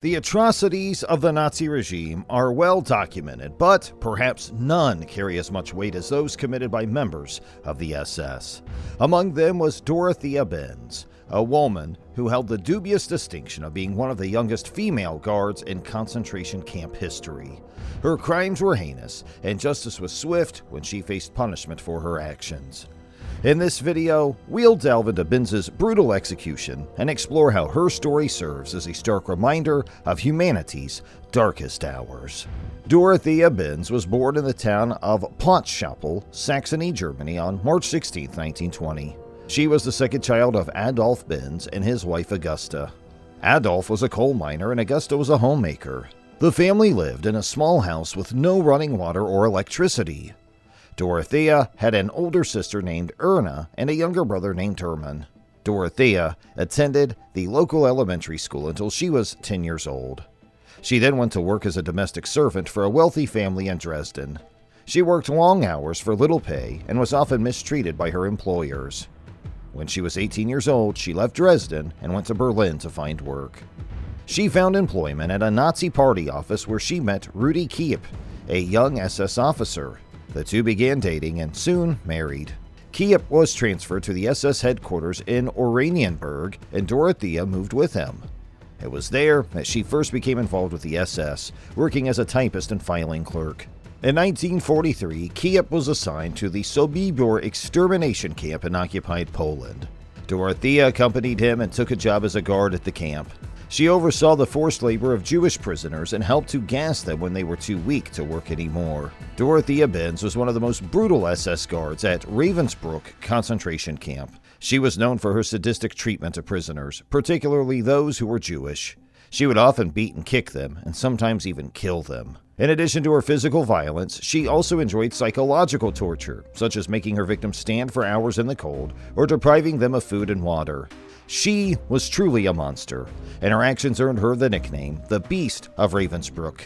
The atrocities of the Nazi regime are well documented, but perhaps none carry as much weight as those committed by members of the SS. Among them was Dorothea Binz, a woman who held the dubious distinction of being one of the youngest female guards in concentration camp history. Her crimes were heinous, and justice was swift when she faced punishment for her actions. In this video, we'll delve into Binz's brutal execution and explore how her story serves as a stark reminder of humanity's darkest hours. Dorothea Binz was born in the town of Potschappel, Saxony, Germany on March 16, 1920. She was the second child of Adolf Binz and his wife Augusta. Adolf was a coal miner and Augusta was a homemaker. The family lived in a small house with no running water or electricity. Dorothea had an older sister named Erna and a younger brother named Hermann. Dorothea attended the local elementary school until she was 10 years old. She then went to work as a domestic servant for a wealthy family in Dresden. She worked long hours for little pay and was often mistreated by her employers. When she was 18 years old, she left Dresden and went to Berlin to find work. She found employment at a Nazi party office where she met Rudi Kiep, a young SS officer. The two began dating and soon married. Kiep was transferred to the SS headquarters in Oranienburg, and Dorothea moved with him. It was there that she first became involved with the SS, working as a typist and filing clerk. In 1943, Kiep was assigned to the Sobibor extermination camp in occupied Poland. Dorothea accompanied him and took a job as a guard at the camp. She oversaw the forced labor of Jewish prisoners and helped to gas them when they were too weak to work anymore. Dorothea Binz was one of the most brutal SS guards at Ravensbrück concentration camp. She was known for her sadistic treatment of prisoners, particularly those who were Jewish. She would often beat and kick them, and sometimes even kill them. In addition to her physical violence, she also enjoyed psychological torture, such as making her victims stand for hours in the cold or depriving them of food and water. She was truly a monster, and her actions earned her the nickname, the Beast of Ravensbrück.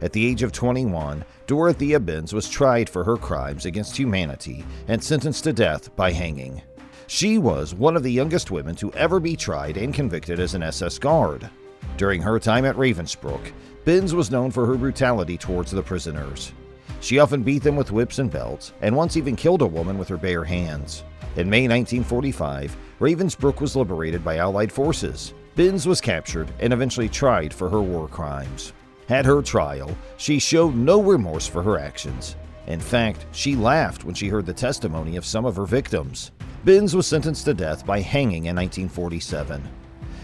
At the age of 21, Dorothea Binz was tried for her crimes against humanity and sentenced to death by hanging. She was one of the youngest women to ever be tried and convicted as an SS guard. During her time at Ravensbrück, Binz was known for her brutality towards the prisoners. She often beat them with whips and belts, and once even killed a woman with her bare hands. In May 1945, Ravensbrück was liberated by Allied forces. Binz was captured and eventually tried for her war crimes. At her trial, she showed no remorse for her actions. In fact, she laughed when she heard the testimony of some of her victims. Binz was sentenced to death by hanging in 1947.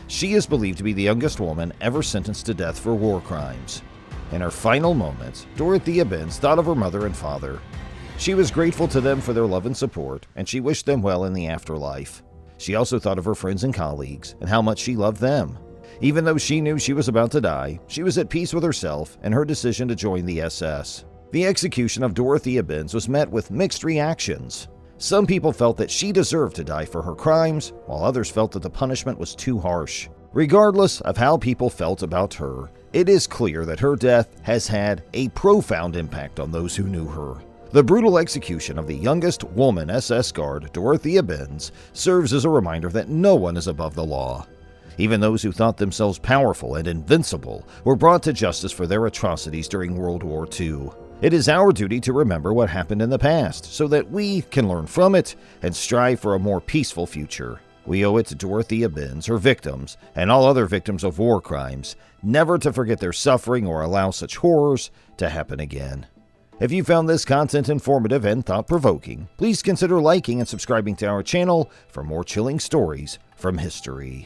She is believed to be the youngest woman ever sentenced to death for war crimes. In her final moments, Dorothea Binz thought of her mother and father. She was grateful to them for their love and support, and she wished them well in the afterlife. She also thought of her friends and colleagues and how much she loved them. Even though she knew she was about to die, she was at peace with herself and her decision to join the SS. The execution of Dorothea Binz was met with mixed reactions. Some people felt that she deserved to die for her crimes, while others felt that the punishment was too harsh. Regardless of how people felt about her, it is clear that her death has had a profound impact on those who knew her. The brutal execution of the youngest woman SS guard, Dorothea Binz, serves as a reminder that no one is above the law. Even those who thought themselves powerful and invincible were brought to justice for their atrocities during World War II. It is our duty to remember what happened in the past so that we can learn from it and strive for a more peaceful future. We owe it to Dorothea Binz, her victims, and all other victims of war crimes, never to forget their suffering or allow such horrors to happen again. If you found this content informative and thought-provoking, please consider liking and subscribing to our channel for more chilling stories from history.